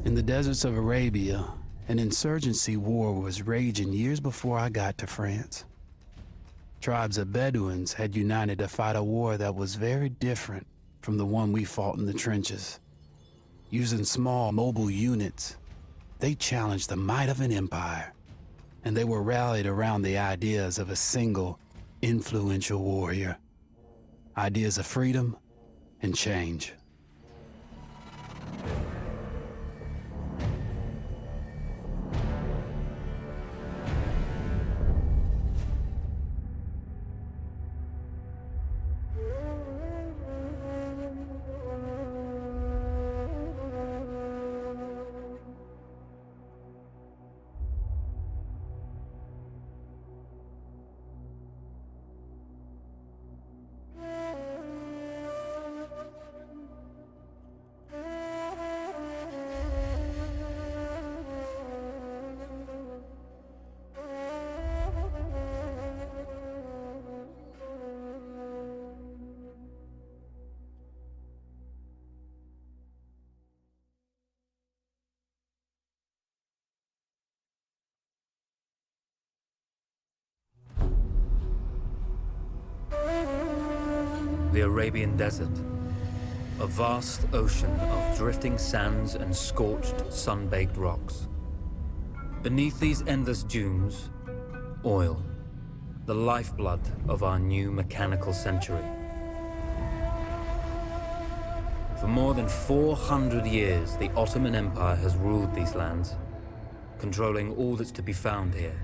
In the deserts of Arabia, an insurgency war was raging years before I got to France. Tribes of Bedouins had united to fight a war that was very different from the one we fought in the trenches. Using small, mobile units, they challenged the might of an empire, and they were rallied around the ideas of a single, influential warrior. Ideas of freedom and change. The Arabian Desert, a vast ocean of drifting sands and scorched, sun-baked rocks. Beneath these endless dunes, oil, the lifeblood of our new mechanical century. For more than 400 years, the Ottoman Empire has ruled these lands, controlling all that's to be found here.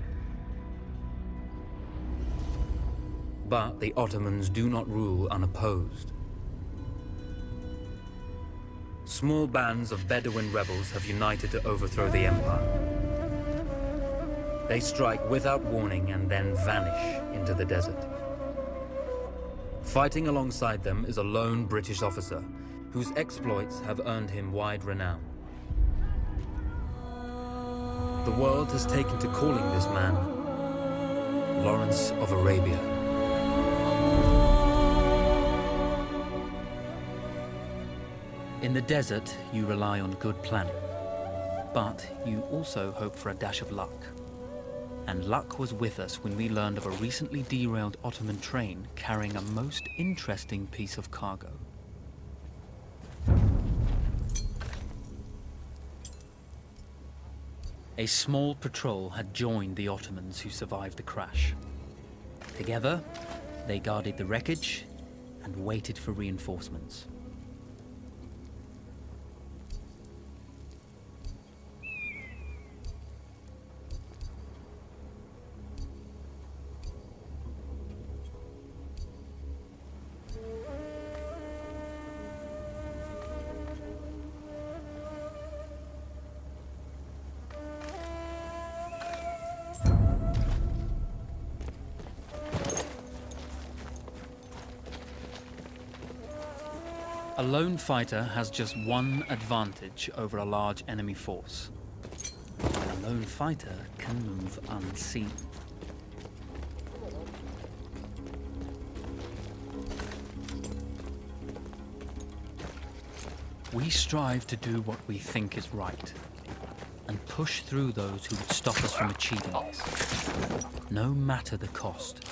But the Ottomans do not rule unopposed. Small bands of Bedouin rebels have united to overthrow the empire. They strike without warning and then vanish into the desert. Fighting alongside them is a lone British officer whose exploits have earned him wide renown. The world has taken to calling this man Lawrence of Arabia. In the desert, you rely on good planning, but you also hope for a dash of luck. And luck was with us when we learned of a recently derailed Ottoman train carrying a most interesting piece of cargo. A small patrol had joined the Ottomans who survived the crash. Together, they guarded the wreckage and waited for reinforcements. A lone fighter has just one advantage over a large enemy force. A lone fighter can move unseen. We strive to do what we think is right, and push through those who would stop us from achieving this, no matter the cost.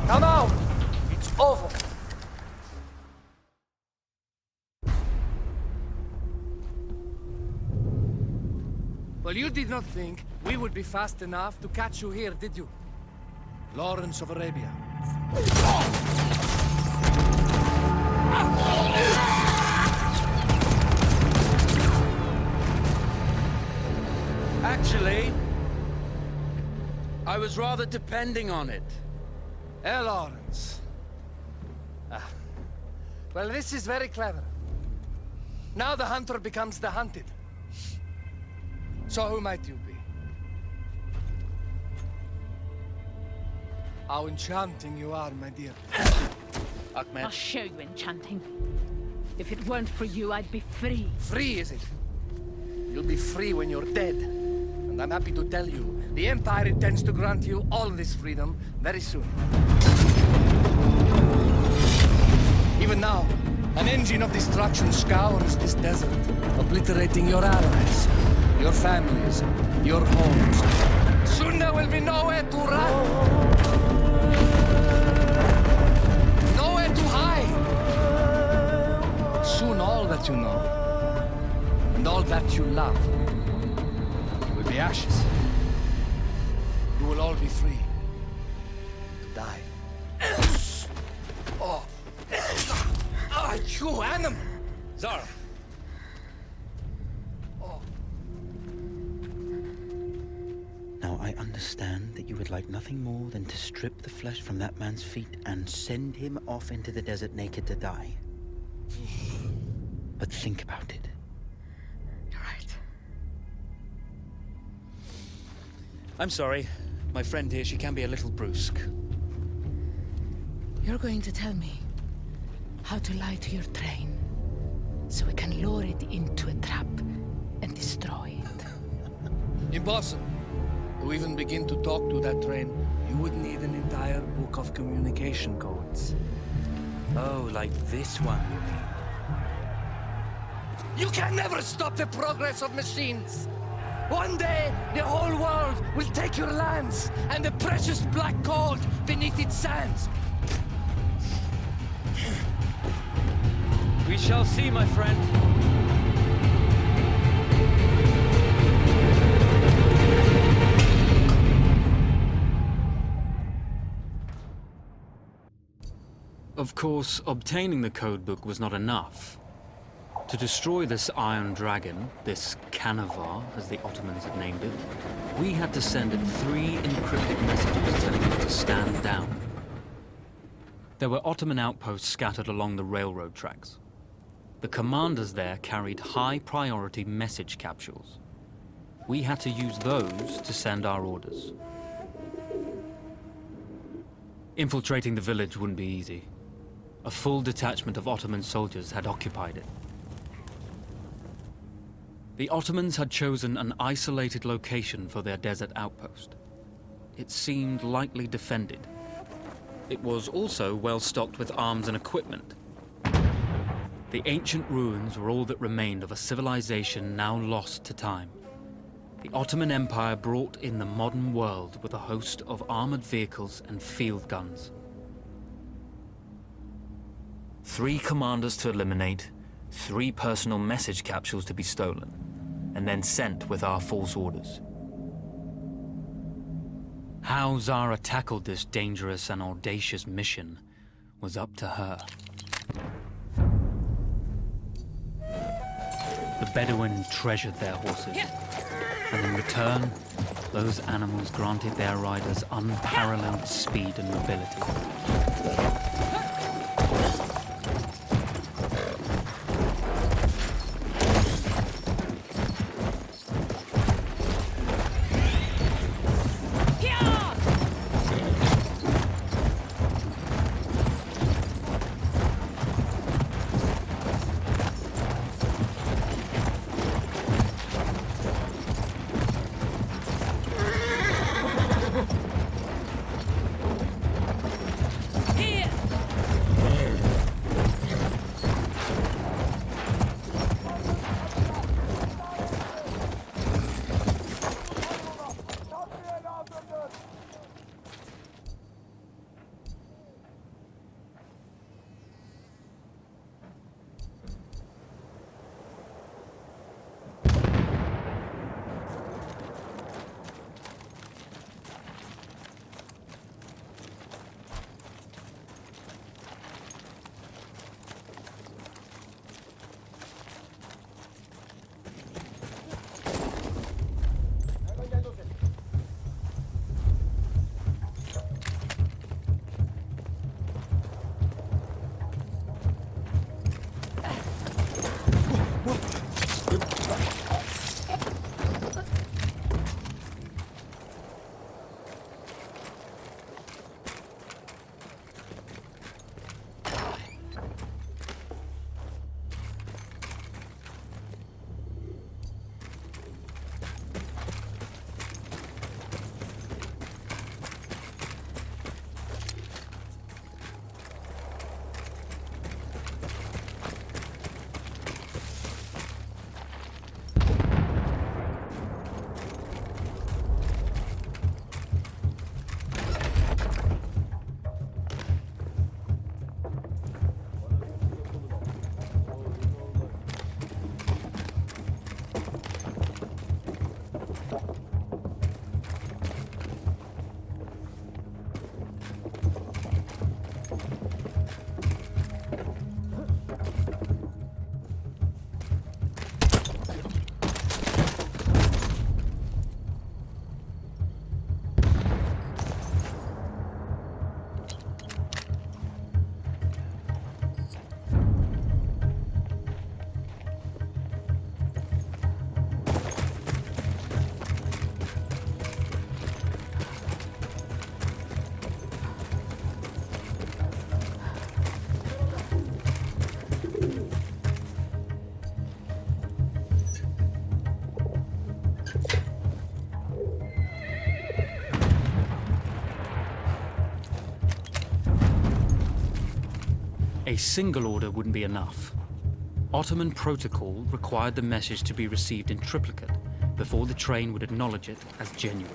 Come out! It's over. Well, you did not think we would be fast enough to catch you here, did you? Lawrence of Arabia. Actually, I was rather depending on it. Lawrence. Well, this is very clever. Now the hunter becomes the hunted. So who might you be? How enchanting you are, my dear. Ahmed. I'll show you enchanting. If it weren't for you, I'd be free. Free, is it? You'll be free when you're dead. And I'm happy to tell you, the Empire intends to grant you all this freedom very soon. Even now, an engine of destruction scours this desert, obliterating your allies, your families, your homes. Soon there will be nowhere to run. Nowhere to hide. Soon all that you know, and all that you love, will be ashes. You will all be free to die. Oh. Ah, you animal! Zara. Oh. Now, I understand that you would like nothing more than to strip the flesh from that man's feet and send him off into the desert naked to die. But think about it. You're right. I'm sorry. My friend here, she can be a little brusque. You're going to tell me how to lie to your train, so we can lure it into a trap and destroy it. Impossible. To even begin to talk to that train, you would need an entire book of communication codes. Oh, like this one, you mean? You can never stop the progress of machines! One day, the whole world will take your lands, and the precious black gold beneath its sands. We shall see, my friend. Of course, obtaining the codebook was not enough. To destroy this Iron Dragon, this Canavar, as the Ottomans had named it, we had to send it 3 encrypted messages telling it to stand down. There were Ottoman outposts scattered along the railroad tracks. The commanders there carried high-priority message capsules. We had to use those to send our orders. Infiltrating the village wouldn't be easy. A full detachment of Ottoman soldiers had occupied it. The Ottomans had chosen an isolated location for their desert outpost. It seemed lightly defended. It was also well stocked with arms and equipment. The ancient ruins were all that remained of a civilization now lost to time. The Ottoman Empire brought in the modern world with a host of armored vehicles and field guns. 3 commanders to eliminate, 3 personal message capsules to be stolen, and then sent with our false orders. How Zara tackled this dangerous and audacious mission was up to her. The Bedouin treasured their horses, and in return, those animals granted their riders unparalleled speed and mobility. A single order wouldn't be enough. Ottoman protocol required the message to be received in triplicate before the train would acknowledge it as genuine.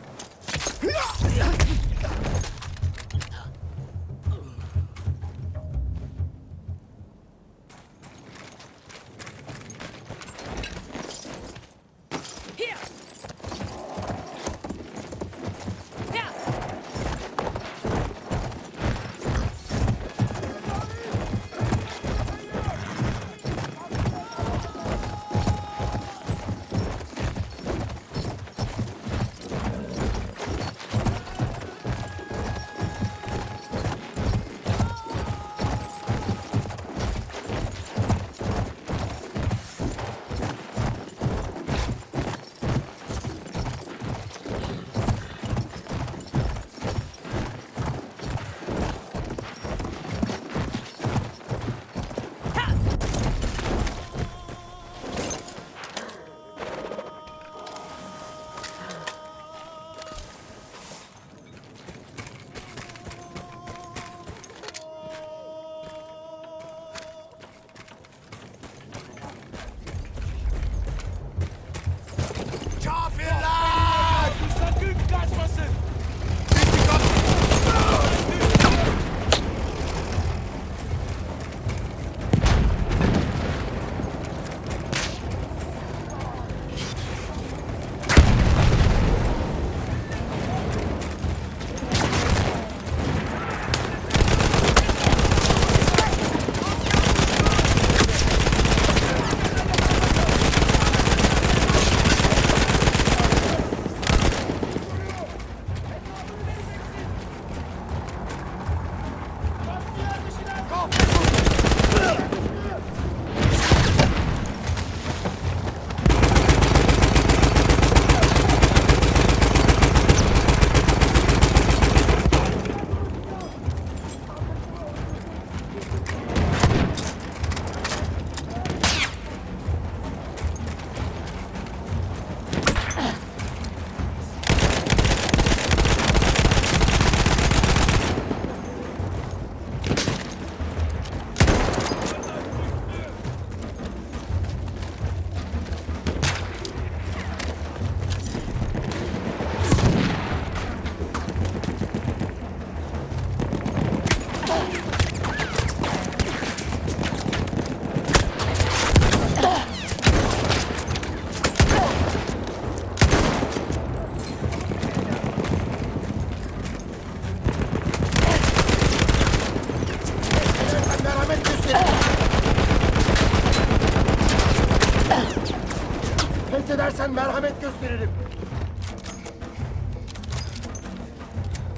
istersen merhamet gösteririm.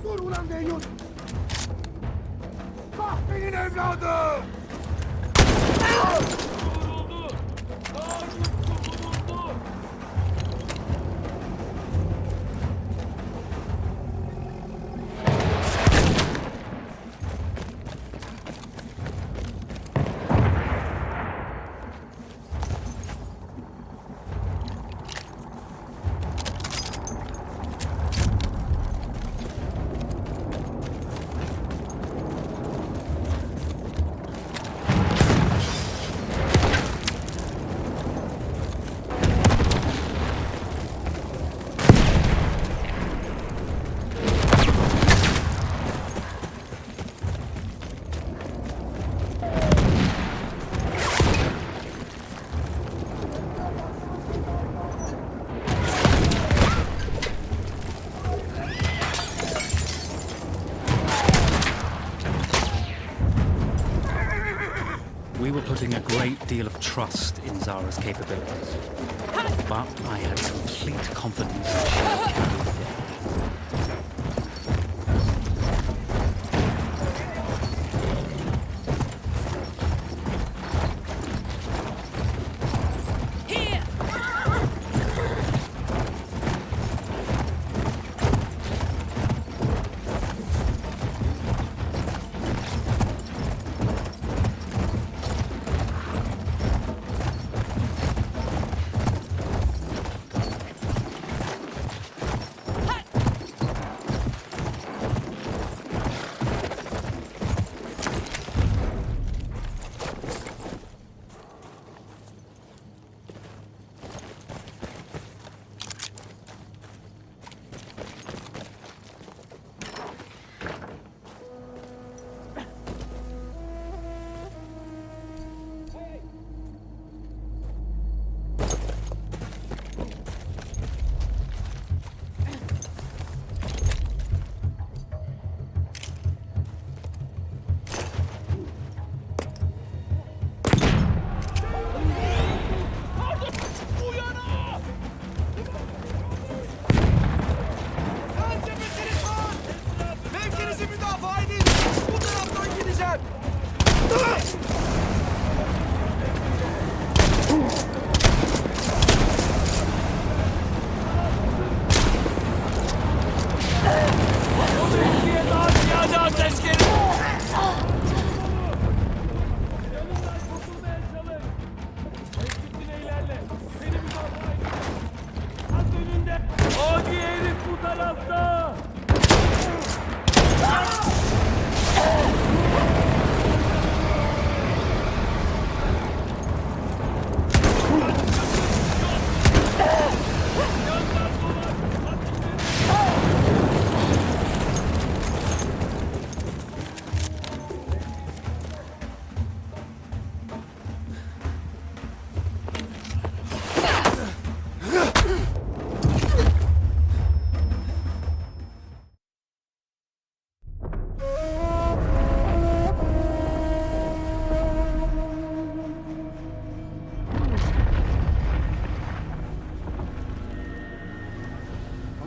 Dur ulan Deyyus! Kahvenin evladı! We were putting a great deal of trust in Zara's capabilities, but I had complete confidence that she would carry the day.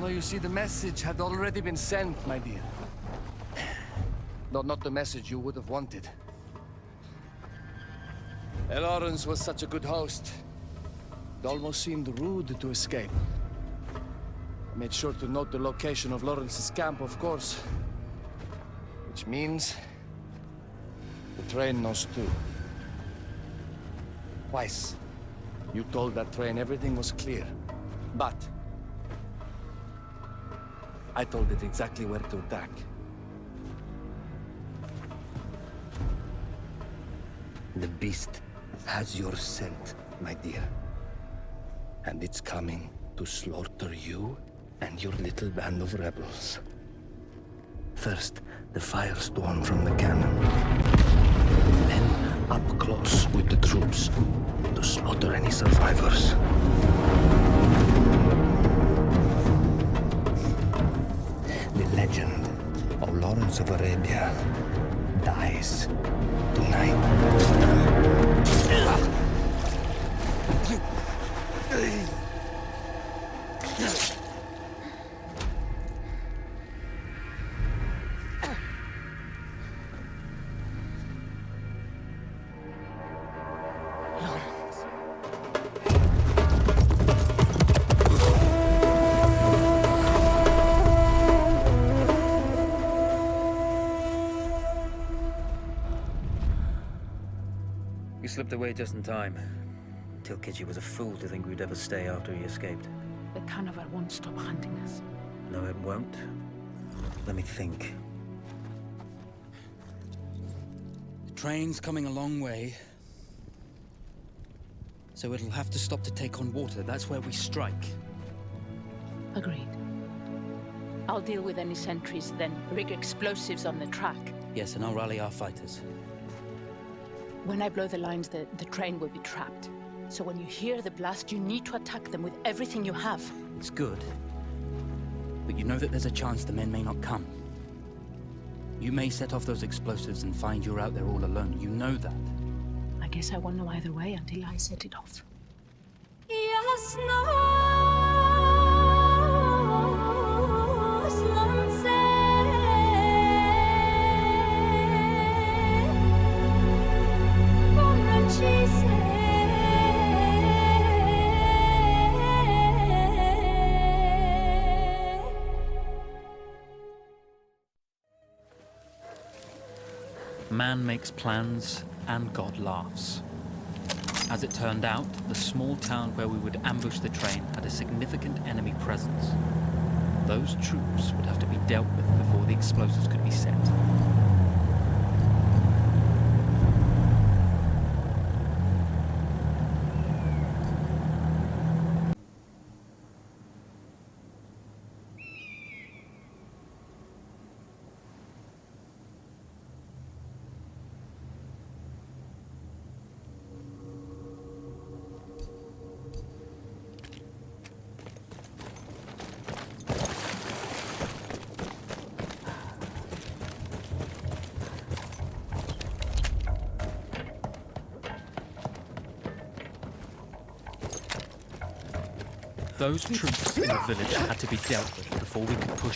You see, the message had already been sent, my dear. Though not the message you would have wanted. Lawrence was such a good host. It almost seemed rude to escape. I made sure to note the location of Lawrence's camp, of course. Which means the train knows too. Twice, you told that train everything was clear. But I told it exactly where to attack. The beast has your scent, my dear. And it's coming to slaughter you and your little band of rebels. First, the firestorm from the cannon. Then, up close with the troops to slaughter any survivors. The legend of Lawrence of Arabia dies tonight. You slipped away just in time. Tilkichi was a fool to think we'd ever stay after he escaped. The carnival won't stop hunting us. No, it won't. Let me think. The train's coming a long way. So it'll have to stop to take on water. That's where we strike. Agreed. I'll deal with any sentries, then rig explosives on the track. Yes, and I'll rally our fighters. When I blow the lines, the train will be trapped. So when you hear the blast, you need to attack them with everything you have. It's good. But you know that there's a chance the men may not come. You may set off those explosives and find you're out there all alone. You know that. I guess I won't know either way until I set it off. Man makes plans, and God laughs. As it turned out, the small town where we would ambush the train had a significant enemy presence. Those troops would have to be dealt with before the explosives could be set. Those troops in the village had to be dealt with before we could push.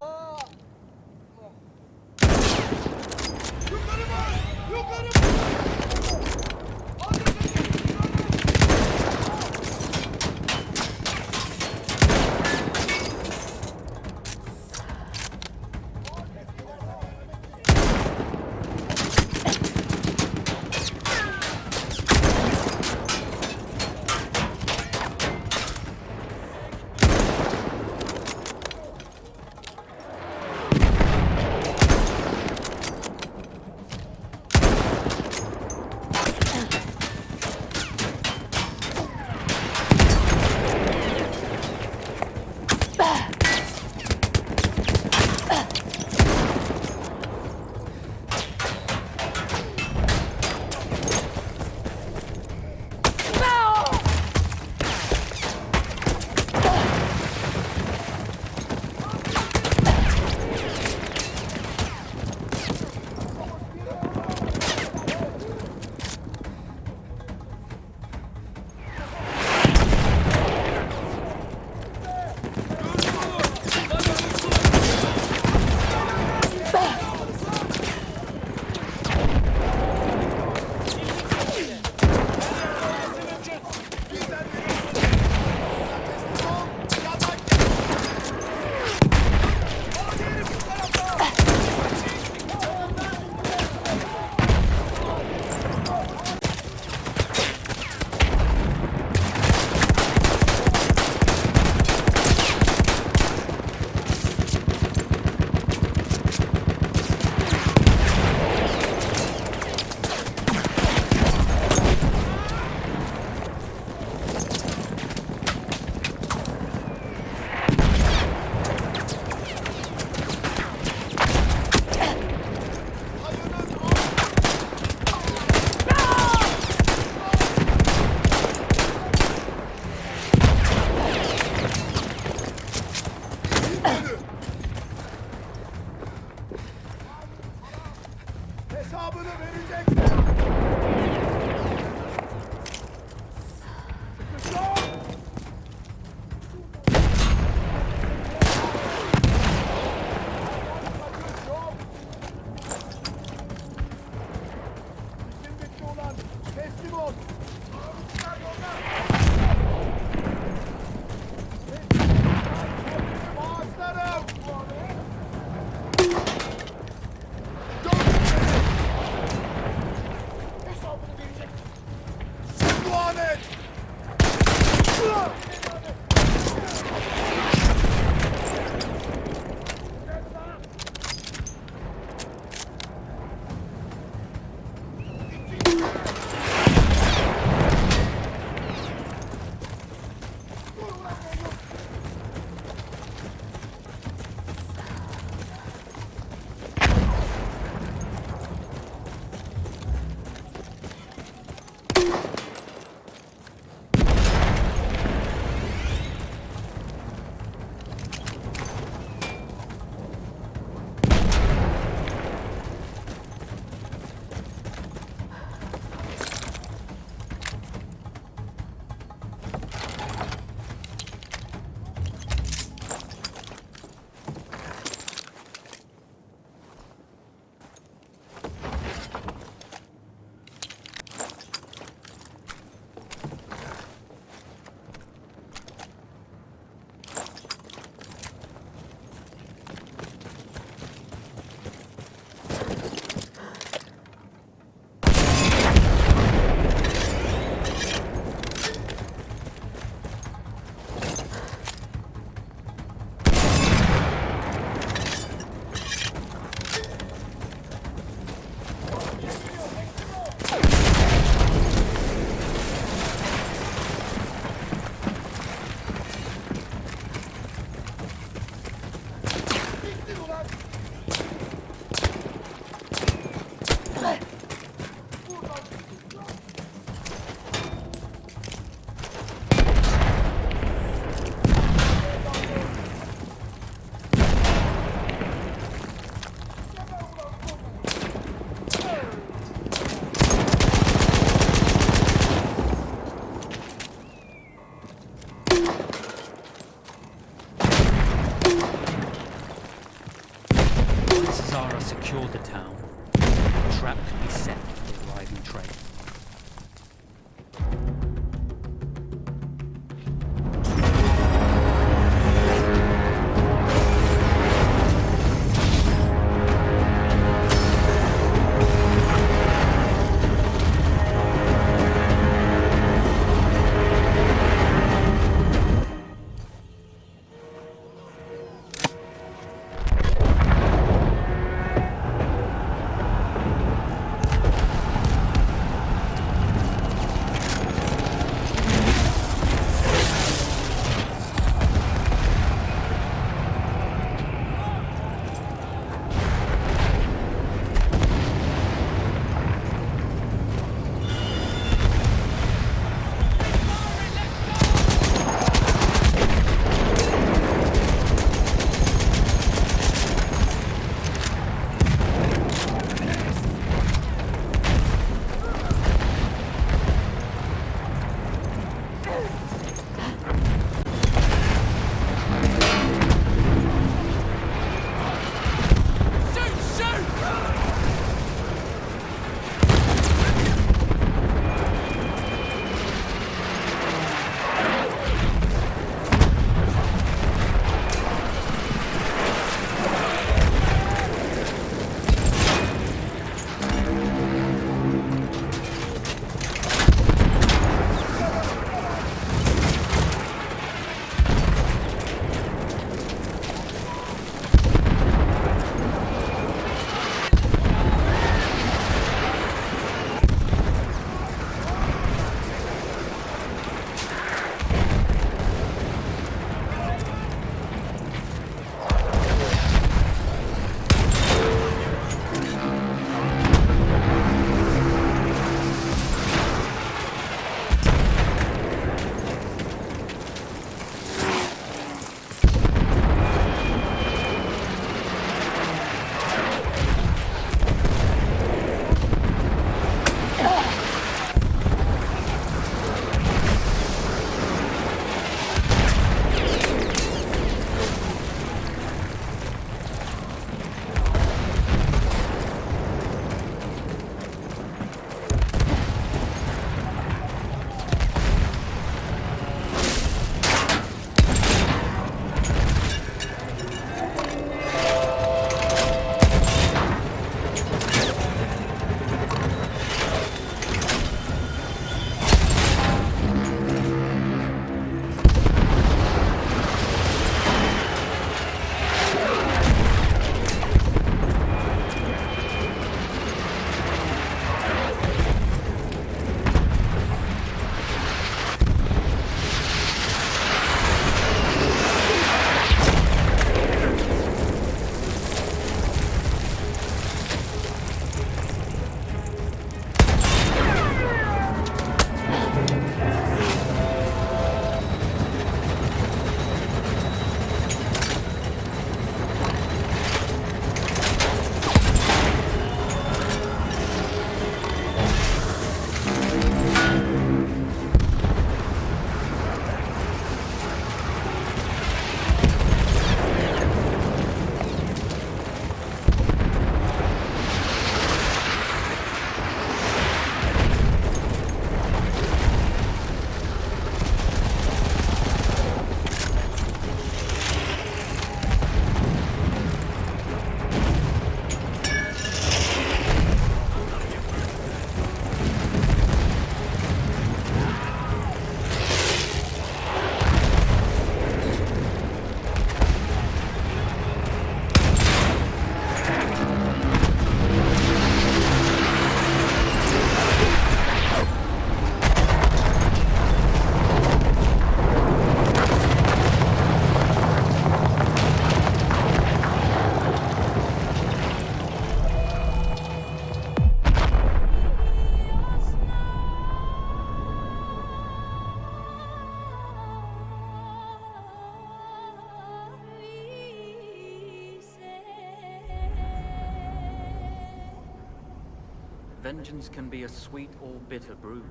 Vengeance can be a sweet or bitter brew.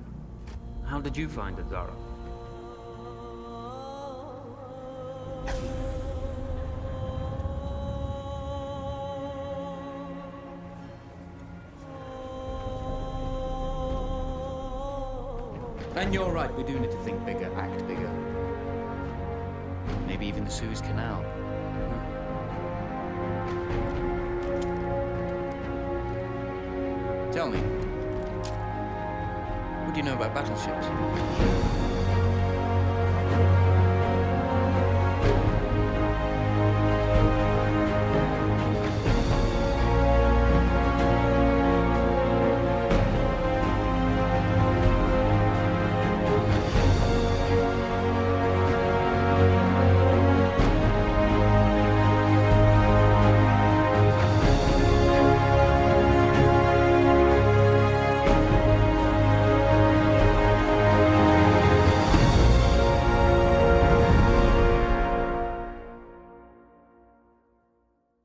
How did you find it, Zara? And you're right, we do need to think bigger, act bigger. Maybe even the Suez Canal. Tell me, what do you know about battleships?